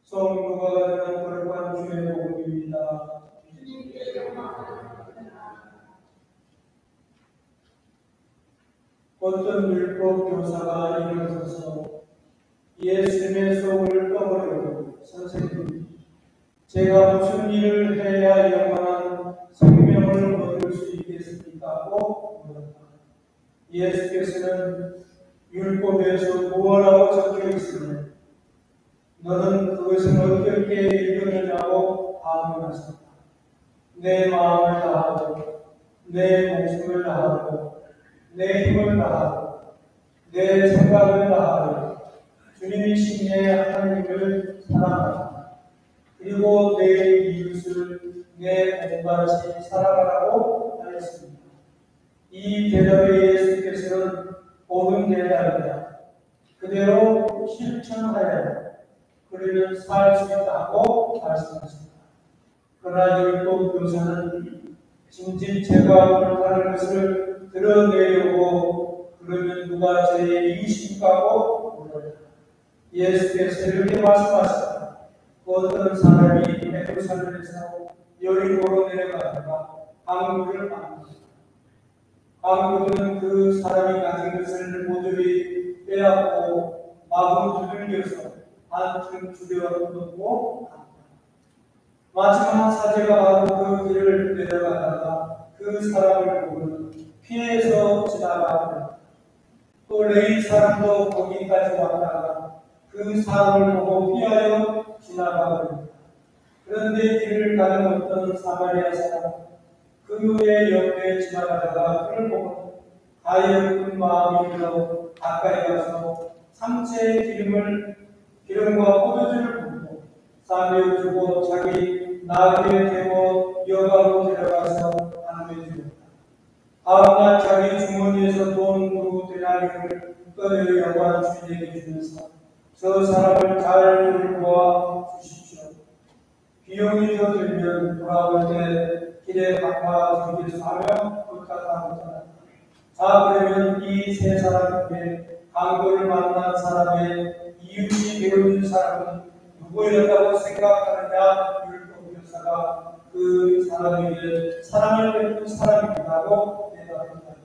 성부가 되는 거룩한 주의 복음입니다. 어떤 율법 교사가 일어서서 예수님의 속을 떠버리고, 선생님, 제가 무슨 일을 해야 영원한 생명을 얻을 수 있겠습니까? 고 물었다. 예수께서는 율법에서 무엇라고 적혀 있으며 너는 그것을 어떻게 읽었느냐고 반문하셨다. 내 마음을 다하고 내 목숨을 다하고 내 힘을 다하고 내 생각을 다하고 주님이신 내 하나님을 사랑하라. 그리고 내 이웃을 내 몸같이 사랑하라고 하였습니다. 이 대답에 예수께서는 옳은 대답이다. 그대로 실천하여라. 그러면 살 수 있다고 말씀하십니다. 그러나 율법 교사는 짐짓 제가 옳다는 것을 드러내려고 그러면 누가 저의 이익인가고 물었다. 예수께서 이렇게 말씀하셨다. 어떤 사람이 예루살렘에서 여리고로 내려가다가 강도를 만났다. 강도들은 그 사람이 가진 것을 모조리 빼앗고 마구 두들겨서 한층 죽여놓고 갔다. 마지막 사제가 바로 그 길을 내려가다가 그 사람을 보고 피해서 지나가고 또 레위 사람도 거기까지 왔다가 그 사람을 보고 피하여 지나가버립니다. 그런데 길을 가는 어떤 사마리아 사람 그의 옆에 지나가다가 그를 보고 가엾은 마음이 들어 가까이 가서 상체에 기름과 포도주를 붓고 쌈에 주고 자기 나귀에 태워 여가로 데려가서 안내해 주었다. 다음날 자기 주머니에서 돈 2데나리온을 꺼내 여관 주인에게 주면서 저 사람을 잘 돌보아 주십시오. 비용이 더 들면 돌아올 때 길에 갚아주기를 하며 부탁합니다. 자, 그러면 이 세 사람 중에 강도를 만난 사람의 이웃이 되어있는 사람은 누구였다고 생각하느냐? 율법 교사가 그 사람에게 사랑을 베푼 사람이라고 대답합니다.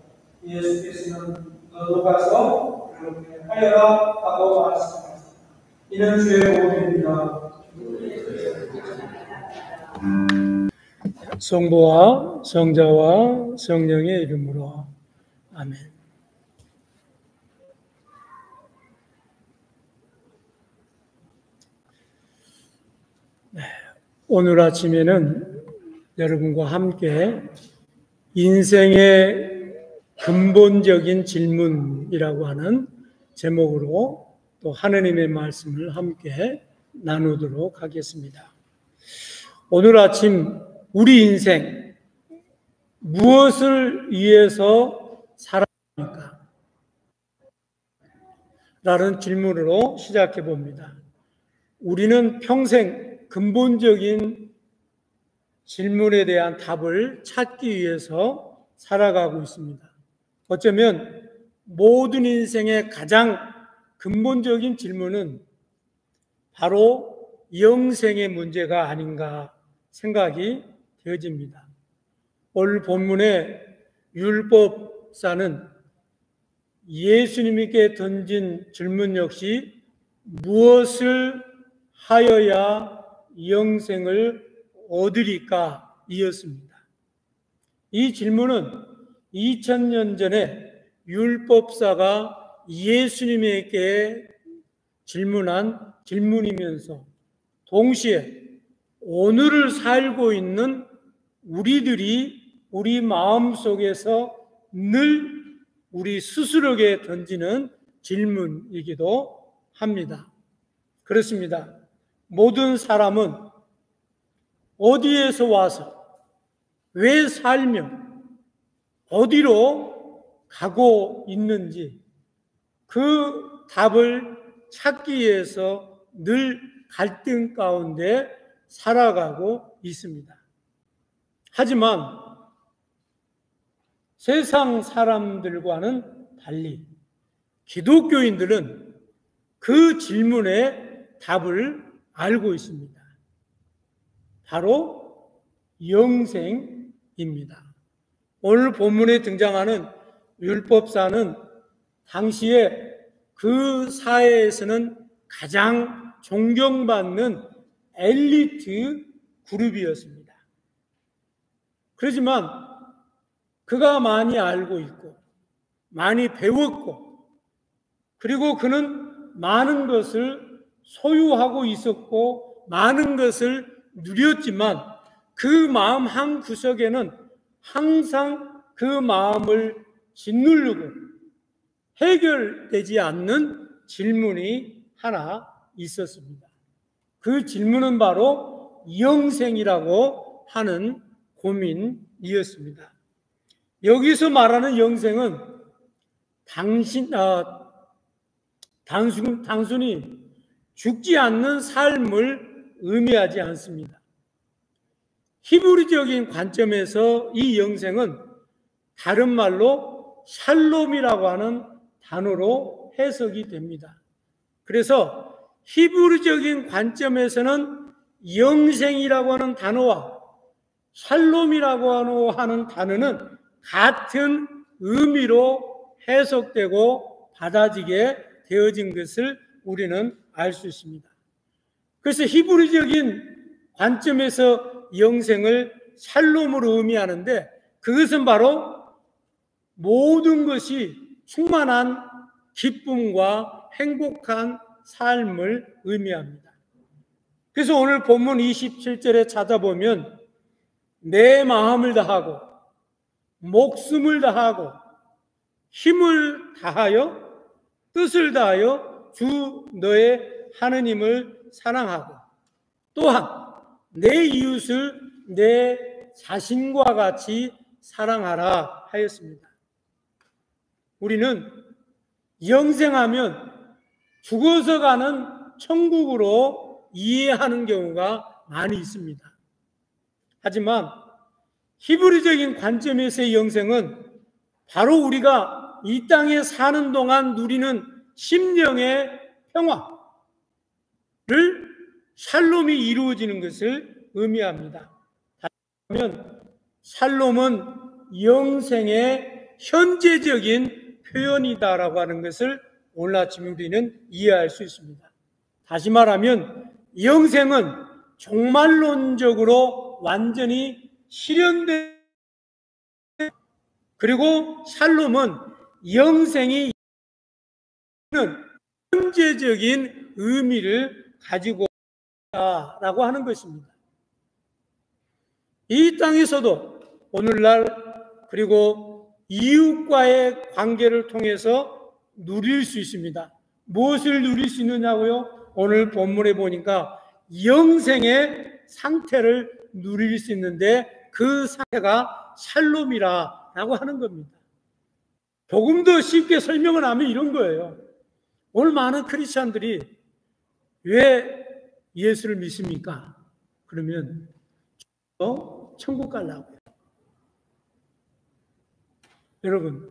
예수께서는 너도 가서 그렇게 하여라 하고 말씀하셨습니다. 이는 주의 복음입니다. 성부와 성자와 성령의 이름으로 아멘. 네, 오늘 아침에는 여러분과 함께 인생의 근본적인 질문이라고 하는 제목으로 또 하느님의 말씀을 함께 나누도록 하겠습니다. 오늘 아침 우리 인생 무엇을 위해서 살아갑니까? 라는 질문으로 시작해 봅니다. 우리는 평생 근본적인 질문에 대한 답을 찾기 위해서 살아가고 있습니다. 어쩌면 모든 인생의 가장 근본적인 질문은 바로 영생의 문제가 아닌가 생각이 되어집니다. 오늘 본문의 율법사는 예수님께 던진 질문 역시 무엇을 하여야 영생을 얻으리까 이었습니다. 이 질문은 2000년 전에 율법사가 예수님에게 질문한 질문이면서 동시에 오늘을 살고 있는 우리들이 우리 마음속에서 늘 우리 스스로에게 던지는 질문이기도 합니다. 그렇습니다. 모든 사람은 어디에서 와서 왜 살며 어디로 가고 있는지 그 답을 찾기 위해서 늘 갈등 가운데 살아가고 있습니다. 하지만 세상 사람들과는 달리 기독교인들은 그 질문의 답을 알고 있습니다. 바로 영생입니다. 오늘 본문에 등장하는 율법사는 당시에 그 사회에서는 가장 존경받는 엘리트 그룹이었습니다. 그렇지만 그가 많이 알고 있고 많이 배웠고 그리고 그는 많은 것을 소유하고 있었고 많은 것을 누렸지만 그 마음 한 구석에는 항상 그 마음을 짓누르고 해결되지 않는 질문이 하나 있었습니다. 그 질문은 바로 영생이라고 하는 고민이었습니다. 여기서 말하는 영생은 단순히 죽지 않는 삶을 의미하지 않습니다. 히브리적인 관점에서 이 영생은 다른 말로 샬롬이라고 하는 단어로 해석이 됩니다. 그래서 히브리적인 관점에서는 영생이라고 하는 단어와 샬롬이라고 하는 단어는 같은 의미로 해석되고 받아지게 되어진 것을 우리는 알 수 있습니다. 그래서 히브리적인 관점에서 영생을 샬롬으로 의미하는데 그것은 바로 모든 것이 충만한 기쁨과 행복한 삶을 의미합니다. 그래서 오늘 본문 27절에 찾아보면 내 마음을 다하고 목숨을 다하고 힘을 다하여 뜻을 다하여 주 너의 하느님을 사랑하고 또한 내 이웃을 내 자신과 같이 사랑하라 하였습니다. 우리는 영생하면 죽어서 가는 천국으로 이해하는 경우가 많이 있습니다. 하지만 히브리적인 관점에서의 영생은 바로 우리가 이 땅에 사는 동안 누리는 심령의 평화를 샬롬이 이루어지는 것을 의미합니다. 다시 말하면 샬롬은 영생의 현재적인 표현이다라고 하는 것을 오늘 아침에 우리는 이해할 수 있습니다. 다시 말하면 영생은 종말론적으로 완전히 실현된 그리고 샬롬은 영생이 현재적인 의미를 가지고 있다라고 하는 것입니다. 이 땅에서도 오늘날 그리고 이웃과의 관계를 통해서 누릴 수 있습니다. 무엇을 누릴 수 있느냐고요? 오늘 본문에 보니까 영생의 상태를 누릴 수 있는데 그 상태가 샬롬이라고 하는 겁니다. 조금 더 쉽게 설명을 하면 이런 거예요. 오늘 많은 크리스찬들이 왜 예수를 믿습니까? 그러면 천국 가려고요. 여러분,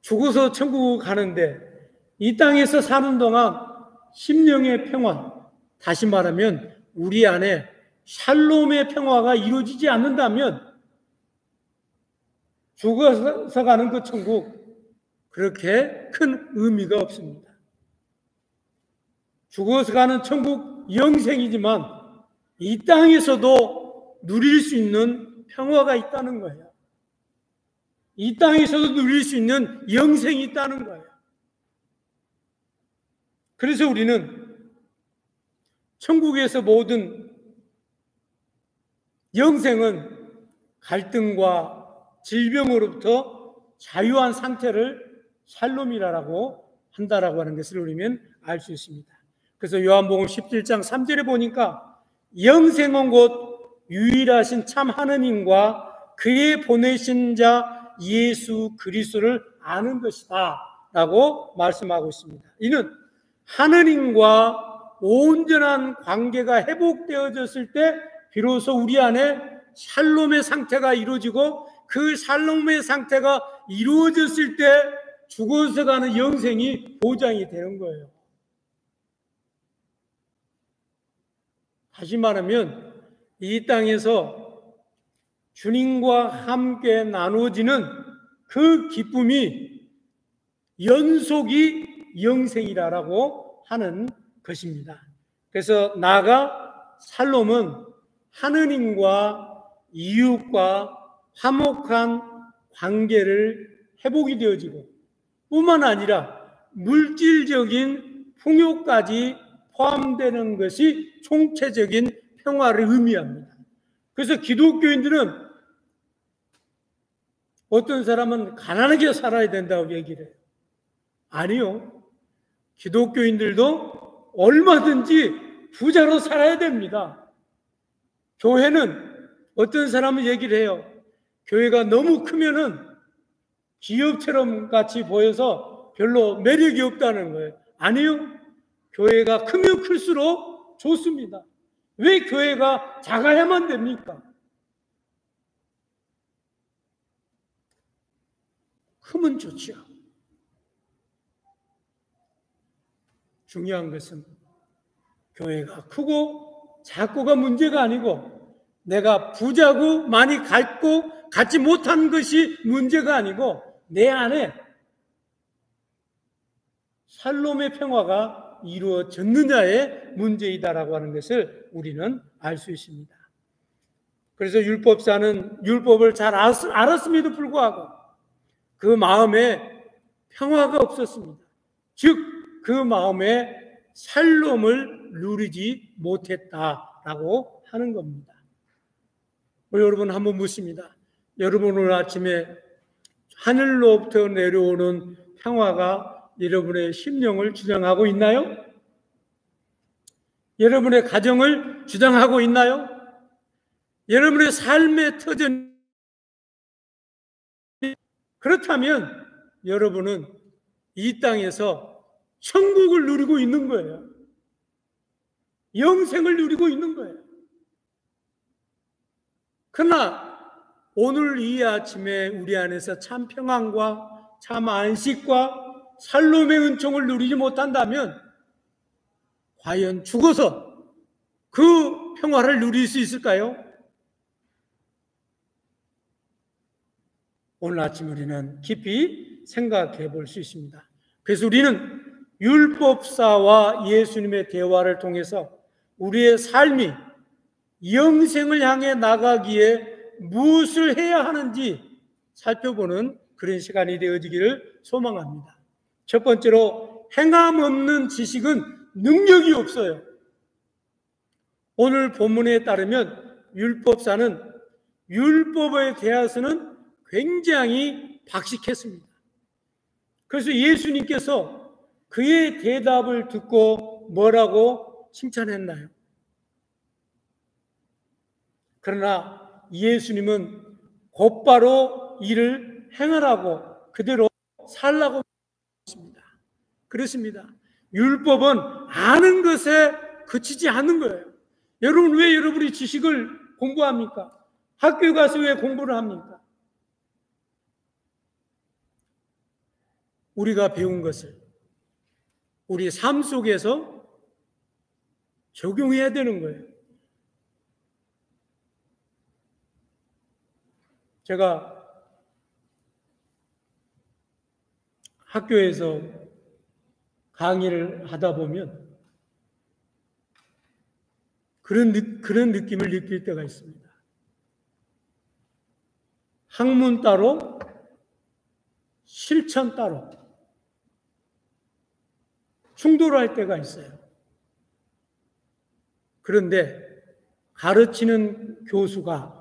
죽어서 천국 가는데 이 땅에서 사는 동안 심령의 평화, 다시 말하면 우리 안에 샬롬의 평화가 이루어지지 않는다면 죽어서 가는 그 천국 그렇게 큰 의미가 없습니다. 죽어서 가는 천국 영생이지만 이 땅에서도 누릴 수 있는 평화가 있다는 거예요. 이 땅에서도 누릴 수 있는 영생이 있다는 거예요. 그래서 우리는 천국에서 모든 영생은 갈등과 질병으로부터 자유한 상태를 샬롬이라고 한다라고 하는 것을 우리는 알 수 있습니다. 그래서 요한복음 17장 3절에 보니까 영생은 곧 유일하신 참 하느님과 그의 보내신 자 예수 그리스도를 아는 것이다 라고 말씀하고 있습니다. 이는 하느님과 온전한 관계가 회복되어졌을 때 비로소 우리 안에 샬롬의 상태가 이루어지고 그 샬롬의 상태가 이루어졌을 때 죽어서 가는 영생이 보장이 되는 거예요. 다시 말하면 이 땅에서 주님과 함께 나누어지는 그 기쁨이 연속이 영생이라고 하는 것입니다. 그래서 나아가 살롬은 하느님과 이웃과 화목한 관계를 회복이 되어지고 뿐만 아니라 물질적인 풍요까지 포함되는 것이 총체적인 평화를 의미합니다. 그래서 기독교인들은 어떤 사람은 가난하게 살아야 된다고 얘기를 해요. 아니요. 기독교인들도 얼마든지 부자로 살아야 됩니다. 교회는 어떤 사람은 얘기를 해요. 교회가 너무 크면은 기업처럼 같이 보여서 별로 매력이 없다는 거예요. 아니요. 교회가 크면 클수록 좋습니다. 왜 교회가 작아야만 됩니까? 크면 좋죠. 중요한 것은 교회가 크고 작고가 문제가 아니고 내가 부자고 많이 갖지 못한 것이 문제가 아니고 내 안에 살롬의 평화가 이루어졌느냐의 문제이다라고 하는 것을 우리는 알 수 있습니다. 그래서 율법사는 율법을 잘 알았음에도 불구하고 그 마음에 평화가 없었습니다. 즉 그 마음에 살롬을 누리지 못했다라고 하는 겁니다. 여러분 한번 묻습니다. 여러분 오늘 아침에 하늘로부터 내려오는 평화가 여러분의 심령을 주장하고 있나요? 여러분의 가정을 주장하고 있나요? 여러분의 삶의 터전 그렇다면 여러분은 이 땅에서 천국을 누리고 있는 거예요. 영생을 누리고 있는 거예요. 그러나 오늘 이 아침에 우리 안에서 참 평안과 참 안식과 살롬의 은총을 누리지 못한다면 과연 죽어서 그 평화를 누릴 수 있을까요? 오늘 아침 우리는 깊이 생각해 볼 수 있습니다. 그래서 우리는 율법사와 예수님의 대화를 통해서 우리의 삶이 영생을 향해 나가기에 무엇을 해야 하는지 살펴보는 그런 시간이 되어지기를 소망합니다. 첫 번째로 행함 없는 지식은 능력이 없어요. 오늘 본문에 따르면 율법사는 율법에 대해서는 굉장히 박식했습니다. 그래서 예수님께서 그의 대답을 듣고 뭐라고 칭찬했나요? 그러나 예수님은 곧바로 이를 행하라고 그대로 살라고 했습니다. 그렇습니다. 율법은 아는 것에 그치지 않는 거예요. 여러분 왜 여러분이 지식을 공부합니까? 학교에 가서 왜 공부를 합니까? 우리가 배운 것을 우리 삶 속에서 적용해야 되는 거예요. 제가 학교에서 강의를 하다 보면 그런 느낌을 느낄 때가 있습니다. 학문 따로, 실천 따로 충돌할 때가 있어요. 그런데 가르치는 교수가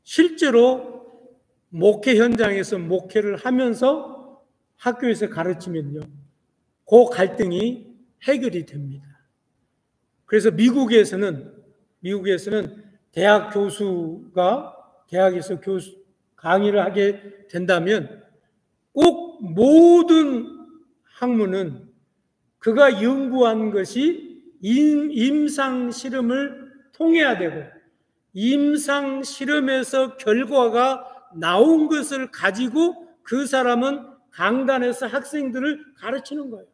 실제로 목회 현장에서 목회를 하면서 학교에서 가르치면요, 그 갈등이 해결이 됩니다. 그래서 미국에서는 대학 교수가 대학에서 강의를 하게 된다면 꼭 모든 학문은 그가 연구한 것이 임상 실험을 통해야 되고 임상 실험에서 결과가 나온 것을 가지고 그 사람은 강단에서 학생들을 가르치는 거예요.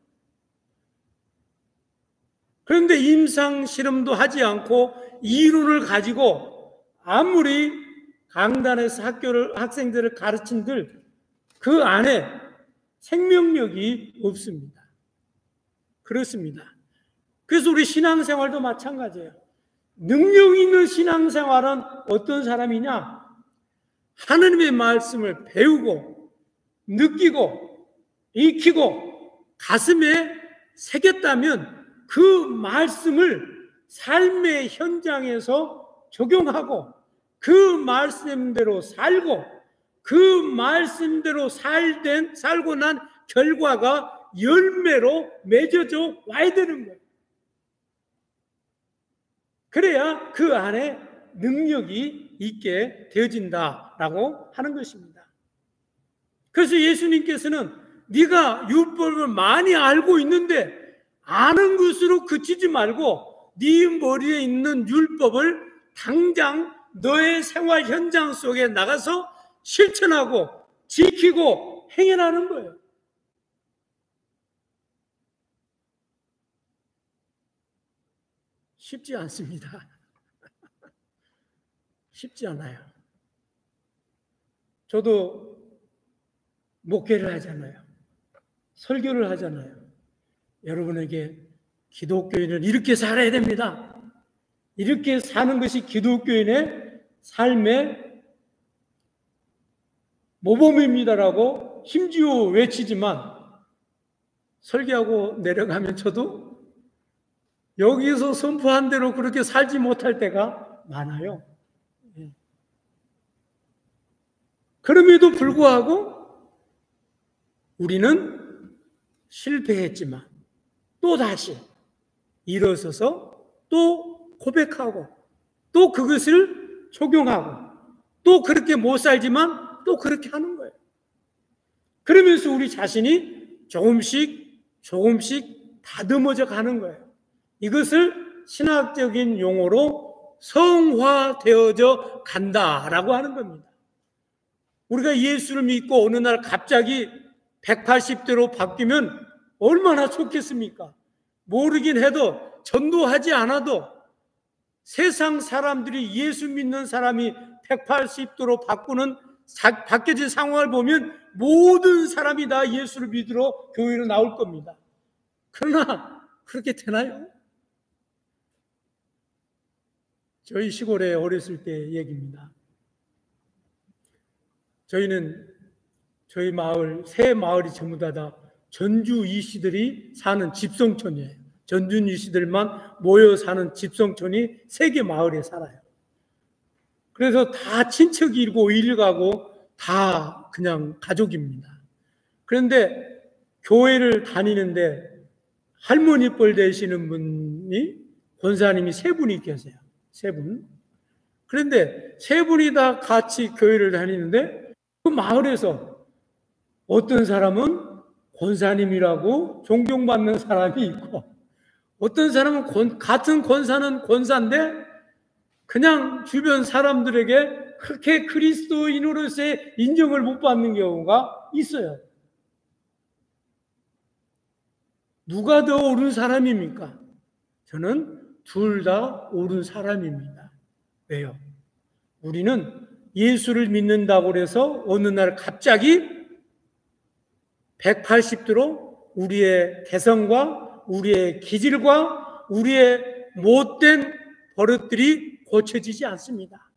그런데 임상 실험도 하지 않고 이론을 가지고 아무리 강단에서 학생들을 가르친들 그 안에 생명력이 없습니다. 그렇습니다. 그래서 우리 신앙생활도 마찬가지예요. 능력 있는 신앙생활은 어떤 사람이냐? 하느님의 말씀을 배우고 느끼고 익히고 가슴에 새겼다면 그 말씀을 삶의 현장에서 적용하고 그 말씀대로 살고 그 말씀대로 살고 난 결과가 열매로 맺어져 와야 되는 거예요. 그래야 그 안에 능력이 있게 되어진다라고 하는 것입니다. 그래서 예수님께서는 네가 율법을 많이 알고 있는데 아는 것으로 그치지 말고 네 머리에 있는 율법을 당장 너의 생활 현장 속에 나가서 실천하고 지키고 행해라는 거예요. 쉽지 않습니다. 쉽지 않아요. 저도 목회를 하잖아요. 설교를 하잖아요. 여러분에게 기독교인은 이렇게 살아야 됩니다. 이렇게 사는 것이 기독교인의 삶의 모범입니다라고 심지어 외치지만 설교하고 내려가면 저도 여기서 선포한 대로 그렇게 살지 못할 때가 많아요. 그럼에도 불구하고 우리는 실패했지만 또 다시 일어서서 또 고백하고 또 그것을 적용하고 또 그렇게 못 살지만 또 그렇게 하는 거예요. 그러면서 우리 자신이 조금씩 다듬어져 가는 거예요. 이것을 신학적인 용어로 성화되어져 간다라고 하는 겁니다. 우리가 예수를 믿고 어느 날 갑자기 180도로 바뀌면 얼마나 좋겠습니까? 모르긴 해도 전도하지 않아도 세상 사람들이 예수 믿는 사람이 180도로 바뀌어진 상황을 보면 모든 사람이 다 예수를 믿으러 교회로 나올 겁니다. 그러나 그렇게 되나요? 저희 시골에 어렸을 때 얘기입니다. 저희는 저희 마을, 세 마을이 전부 다 전주 이씨들이 사는 집성촌이에요. 전주 이씨들만 모여 사는 집성촌이 3개 마을에 살아요. 그래서 다 친척이고 일가고 다 그냥 가족입니다. 그런데 교회를 다니는데 할머니 뻘 되시는 분이 권사님이 3분이 계세요. 3분. 그런데 3분이 다 같이 교회를 다니는데 그 마을에서 어떤 사람은 권사님이라고 존경받는 사람이 있고 어떤 사람은 같은 권사는 권사인데 그냥 주변 사람들에게 그렇게 그리스도인으로서의 인정을 못 받는 경우가 있어요. 누가 더 옳은 사람입니까? 저는 둘 다 옳은 사람입니다. 왜요? 우리는 예수를 믿는다고 해서 어느 날 갑자기 180도로 우리의 개성과 우리의 기질과 우리의 못된 버릇들이 고쳐지지 않습니다.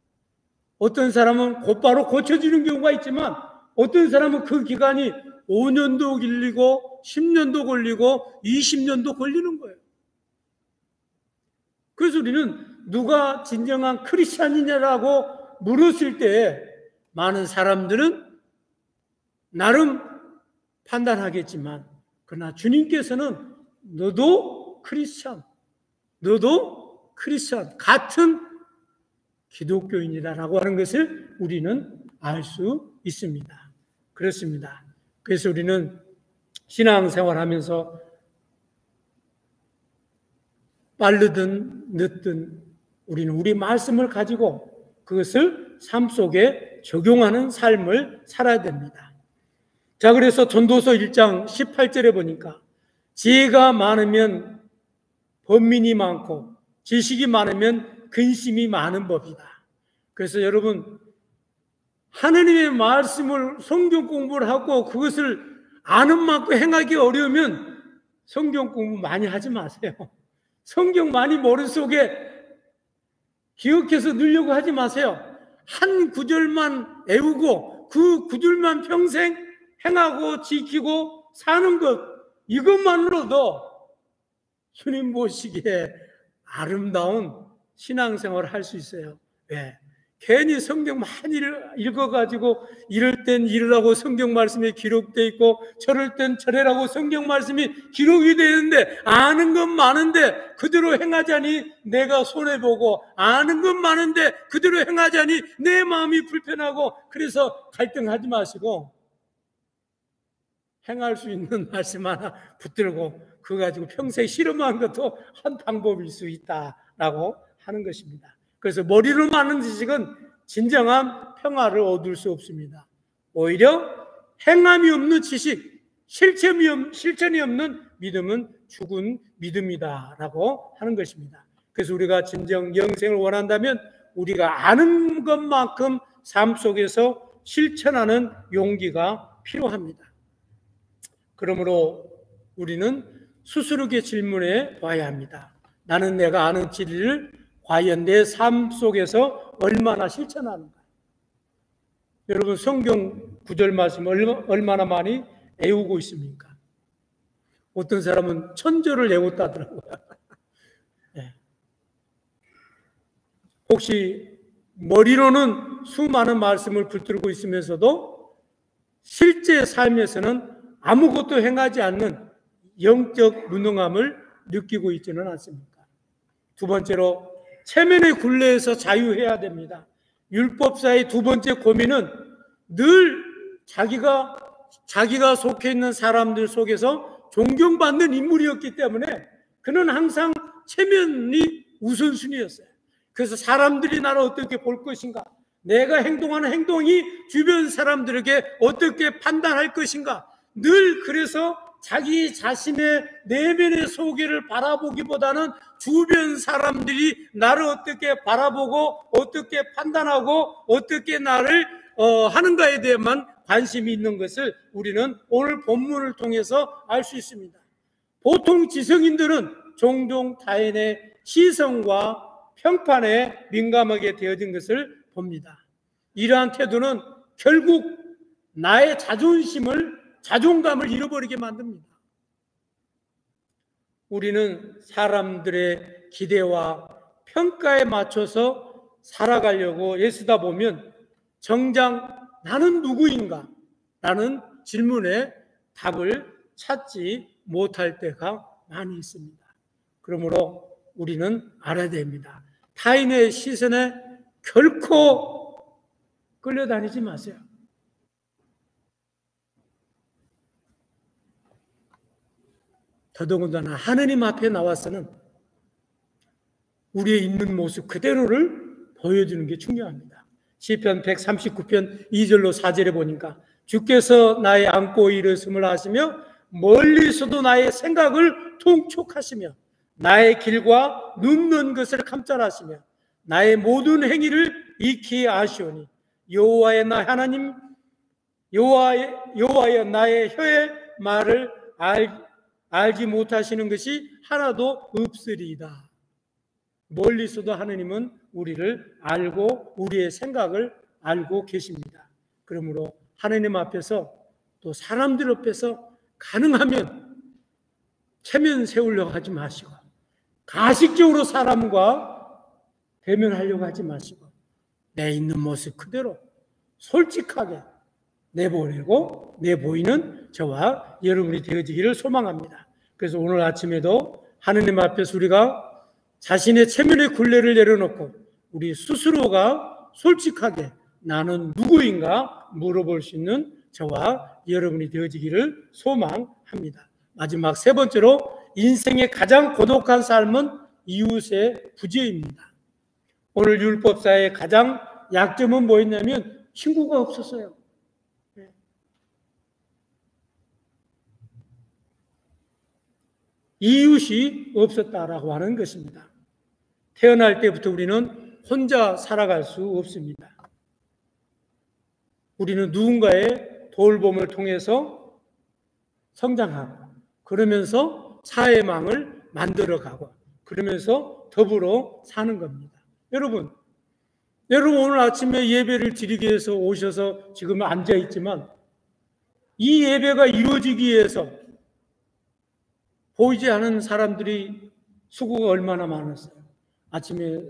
어떤 사람은 곧바로 고쳐지는 경우가 있지만 어떤 사람은 그 기간이 5년도 걸리고 10년도 걸리고 20년도 걸리는 거예요. 그래서 우리는 누가 진정한 크리스찬이냐라고 물었을 때 많은 사람들은 나름 판단하겠지만 그러나 주님께서는 너도 크리스찬 같은 기독교인이다라고 하는 것을 우리는 알 수 있습니다. 그렇습니다. 그래서 우리는 신앙생활하면서 빠르든 늦든 우리는 우리 말씀을 가지고 그것을 삶 속에 적용하는 삶을 살아야 됩니다. 자, 그래서 전도서 1장 18절에 보니까 지혜가 많으면 번민이 많고 지식이 많으면 근심이 많은 법이다. 그래서 여러분, 하느님의 말씀을 성경 공부를 하고 그것을 아는 만큼 행하기 어려우면 성경 공부 많이 하지 마세요. 성경 많이 머릿속에 기억해서 넣으려고 하지 마세요. 한 구절만 외우고 그 구절만 평생 행하고 지키고 사는 것, 이것만으로도 주님 보시기에 아름다운 신앙생활을 할 수 있어요. 왜? 괜히 성경 많이 읽어가지고 이럴 땐 이러라고 성경 말씀이 기록되어 있고 저럴 땐 저래라고 성경 말씀이 기록이 되는데 아는 건 많은데 그대로 행하자니 내가 손해보고 아는 건 많은데 그대로 행하자니 내 마음이 불편하고 그래서 갈등하지 마시고 행할 수 있는 말씀 하나 붙들고 그거 가지고 평생 실험하는 것도 한 방법일 수 있다라고 하는 것입니다. 그래서 머리로 많은 지식은 진정한 평화를 얻을 수 없습니다. 오히려 행함이 없는 지식, 실천이 없는 믿음은 죽은 믿음이다라고 하는 것입니다. 그래서 우리가 진정 영생을 원한다면 우리가 아는 것만큼 삶 속에서 실천하는 용기가 필요합니다. 그러므로 우리는 스스로에게 질문해 봐야 합니다. 나는 내가 아는 진리를 과연 내 삶 속에서 얼마나 실천하는가? 여러분, 성경 구절 말씀 얼마나 많이 외우고 있습니까? 어떤 사람은 1000절을 외웠다더라고요. 네. 혹시 머리로는 수많은 말씀을 붙들고 있으면서도 실제 삶에서는 아무것도 행하지 않는 영적 무능함을 느끼고 있지는 않습니까? 두 번째로 체면의 굴레에서 자유해야 됩니다. 율법사의 두 번째 고민은 늘 자기가 속해 있는 사람들 속에서 존경받는 인물이었기 때문에 그는 항상 체면이 우선순위였어요. 그래서 사람들이 나를 어떻게 볼 것인가, 내가 행동하는 행동이 주변 사람들에게 어떻게 판단할 것인가, 늘 그래서 자기 자신의 내면의 소개를 바라보기보다는 주변 사람들이 나를 어떻게 바라보고 어떻게 판단하고 어떻게 나를 하는가에 대해만 관심이 있는 것을 우리는 오늘 본문을 통해서 알 수 있습니다. 보통 지성인들은 종종 타인의 시선과 평판에 민감하게 되어진 것을 봅니다. 이러한 태도는 결국 나의 자존감을 잃어버리게 만듭니다. 우리는 사람들의 기대와 평가에 맞춰서 살아가려고 애쓰다 보면 정작 나는 누구인가? 라는 질문에 답을 찾지 못할 때가 많이 있습니다. 그러므로 우리는 알아야 됩니다. 타인의 시선에 결코 끌려다니지 마세요. 더더군다나 하느님 앞에 나와서는 우리의 있는 모습 그대로를 보여주는 게 중요합니다. 시편 139편 2절로 4절에 보니까 주께서 나의 안고 일으킴을 하시며 멀리서도 나의 생각을 통촉하시며 나의 길과 눕는 것을 감찰하시며 나의 모든 행위를 익히 아시오니 여호와의 나 하나님 여호와여 나의 혀의 말을 알지 못하시는 것이 하나도 없으리이다. 멀리서도 하느님은 우리를 알고 우리의 생각을 알고 계십니다. 그러므로 하느님 앞에서 또 사람들 앞에서 가능하면 체면 세우려고 하지 마시고 가식적으로 사람과 대면하려고 하지 마시고 내 있는 모습 그대로 솔직하게 내보이는 저와 여러분이 되어지기를 소망합니다. 그래서 오늘 아침에도 하느님 앞에서 우리가 자신의 체면의 굴레를 내려놓고 우리 스스로가 솔직하게 나는 누구인가 물어볼 수 있는 저와 여러분이 되어지기를 소망합니다. 마지막 세 번째로 인생의 가장 고독한 삶은 이웃의 부재입니다. 오늘 율법사의 가장 약점은 뭐였냐면 친구가 없었어요. 이웃이 없었다라고 하는 것입니다. 태어날 때부터 우리는 혼자 살아갈 수 없습니다. 우리는 누군가의 돌봄을 통해서 성장하고, 그러면서 사회망을 만들어가고, 그러면서 더불어 사는 겁니다. 여러분 오늘 아침에 예배를 드리기 위해서 오셔서 지금 앉아있지만, 이 예배가 이루어지기 위해서 보이지 않은 사람들이 수고가 얼마나 많았어요. 아침에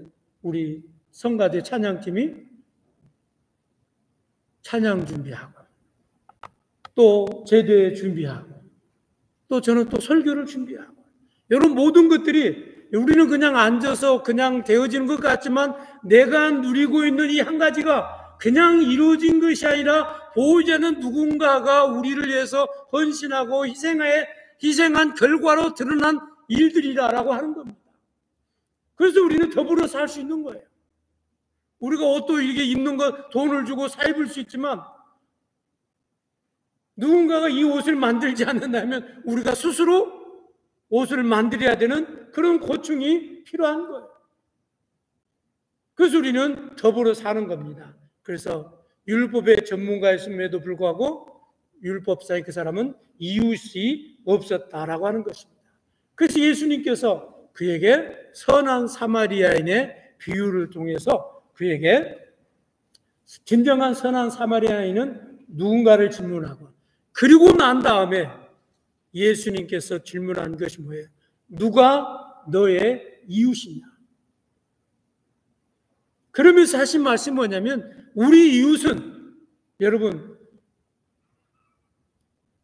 우리 성가대 찬양팀이 찬양 준비하고, 또 제대 준비하고, 또 저는 또 설교를 준비하고, 이런 모든 것들이 우리는 그냥 앉아서 그냥 되어지는 것 같지만, 내가 누리고 있는 이 한 가지가 그냥 이루어진 것이 아니라 보이지 않는 누군가가 우리를 위해서 헌신하고 희생한 결과로 드러난 일들이라고 하는 겁니다. 그래서 우리는 더불어 살 수 있는 거예요. 우리가 옷도 이렇게 입는 거 돈을 주고 사 입을 수 있지만, 누군가가 이 옷을 만들지 않는다면 우리가 스스로 옷을 만들어야 되는 그런 고충이 필요한 거예요. 그래서 우리는 더불어 사는 겁니다. 그래서 율법의 전문가였음에도 불구하고 율법사의 그 사람은 이웃이 없었다라고 하는 것입니다. 그래서 예수님께서 그에게 선한 사마리아인의 비유를 통해서 그에게 진정한 선한 사마리아인은 누군가를 질문하고, 그리고 난 다음에 예수님께서 질문한 것이 뭐예요? 누가 너의 이웃이냐? 그러면서 하신 말씀이 뭐냐면, 우리 이웃은, 여러분,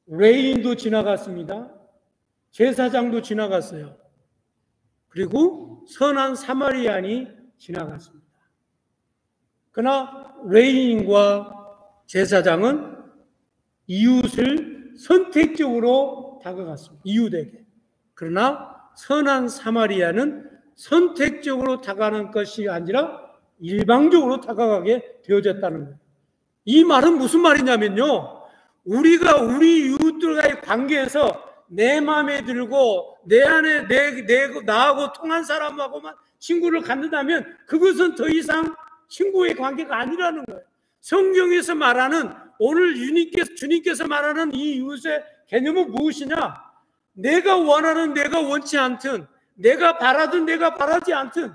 레인도 지나갔습니다. 제사장도 지나갔어요. 그리고 선한 사마리아인이 지나갔습니다. 그러나 레인과 제사장은 이웃을 선택적으로 다가갔습니다. 이웃에게. 그러나 선한 사마리아는 선택적으로 다가가는 것이 아니라 일방적으로 다가가게 되어졌다는 거예요. 이 말은 무슨 말이냐면요, 우리가 우리 이웃들과의 관계에서 내 마음에 들고 내 안에 나하고 통한 사람하고만 친구를 갖는다면 그것은 더 이상 친구의 관계가 아니라는 거예요. 성경에서 말하는, 오늘 주님께서 말하는 이 이웃의 개념은 무엇이냐? 내가 원하는, 내가 원치 않든, 내가 바라든 내가 바라지 않든,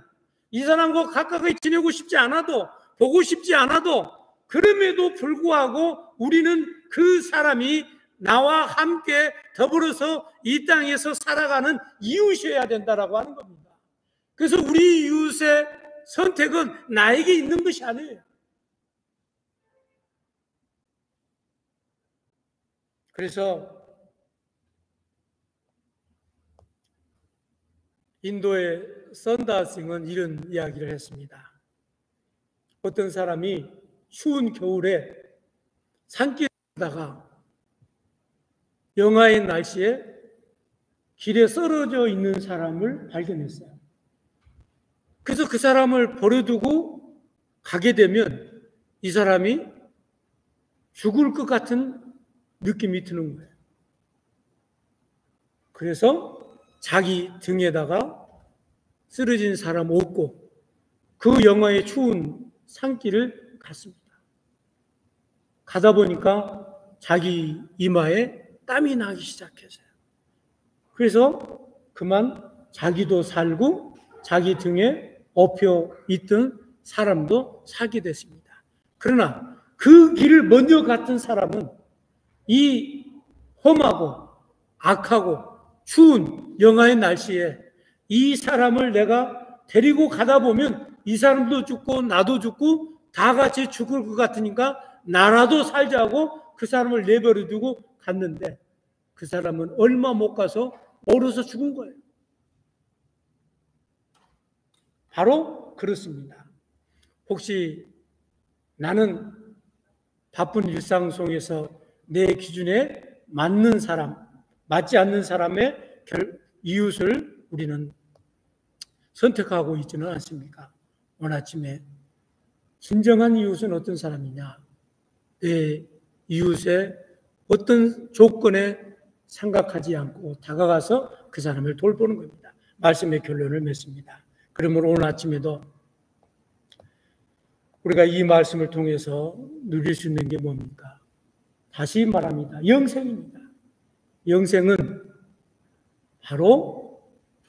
이 사람과 가까이 지내고 싶지 않아도, 보고 싶지 않아도, 그럼에도 불구하고 우리는 그 사람이 나와 함께 더불어서 이 땅에서 살아가는 이웃이어야 된다라고 하는 겁니다. 그래서 우리 이웃의 선택은 나에게 있는 것이 아니에요. 그래서 인도의 선다싱은 이런 이야기를 했습니다. 어떤 사람이 추운 겨울에 산길에 가다가 영하의 날씨에 길에 쓰러져 있는 사람을 발견했어요. 그래서 그 사람을 버려두고 가게 되면 이 사람이 죽을 것 같은 느낌이 드는 거예요. 그래서 자기 등에다가 쓰러진 사람 업고 그 영하의 추운 산길을 갔습니다. 가다 보니까 자기 이마에 땀이 나기 시작했어요. 그래서 그만 자기도 살고 자기 등에 엎여 있던 사람도 살게 됐습니다. 그러나 그 길을 먼저 갔던 사람은 이 험하고 악하고 추운 영하의 날씨에 이 사람을 내가 데리고 가다 보면 이 사람도 죽고 나도 죽고 다 같이 죽을 것 같으니까 나라도 살자고 그 사람을 내버려 두고 갔는데 그 사람은 얼마 못 가서 얼어서 죽은 거예요. 바로 그렇습니다. 혹시 나는 바쁜 일상 속에서 내 기준에 맞는 사람, 맞지 않는 사람의 이웃을 우리는 선택하고 있지는 않습니까? 오늘 아침에 진정한 이웃은 어떤 사람이냐? 내 이웃의 어떤 조건에 생각하지 않고 다가가서 그 사람을 돌보는 겁니다. 말씀의 결론을 맺습니다. 그러므로 오늘 아침에도 우리가 이 말씀을 통해서 누릴 수 있는 게 뭡니까? 다시 말합니다. 영생입니다. 영생은 바로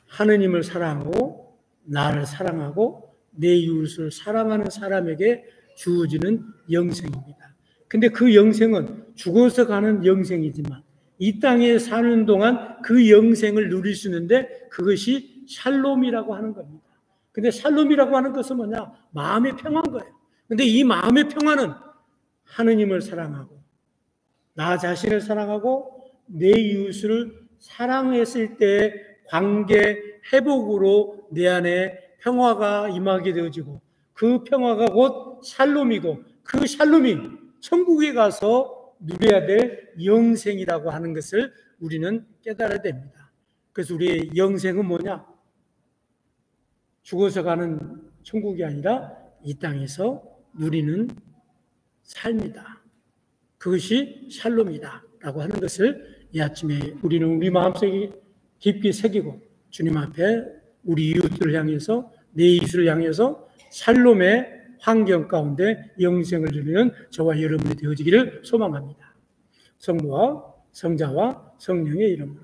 하느님을 사랑하고 나를 사랑하고 내 이웃을 사랑하는 사람에게 주어지는 영생입니다. 근데 그 영생은 죽어서 가는 영생이지만 이 땅에 사는 동안 그 영생을 누릴 수 있는데 그것이 샬롬이라고 하는 겁니다. 근데 샬롬이라고 하는 것은 뭐냐? 마음의 평화인 거예요. 근데 이 마음의 평화는 하느님을 사랑하고 나 자신을 사랑하고 내 이웃을 사랑했을 때 관계 회복으로 내 안에 평화가 임하게 되어지고 그 평화가 곧 샬롬이고 그 샬롬이 천국에 가서 누려야 될 영생이라고 하는 것을 우리는 깨달아야 됩니다. 그래서 우리의 영생은 뭐냐? 죽어서 가는 천국이 아니라 이 땅에서 누리는 삶이다. 그것이 샬롬이다 라고 하는 것을 이 아침에 우리는 우리 마음속에 깊게 새기고 주님 앞에 우리 이웃들을 향해서 내 이웃을 향해서 샬롬의 환경 가운데 영생을 누리는 저와 여러분이 되어지기를 소망합니다. 성부와 성자와 성령의 이름으로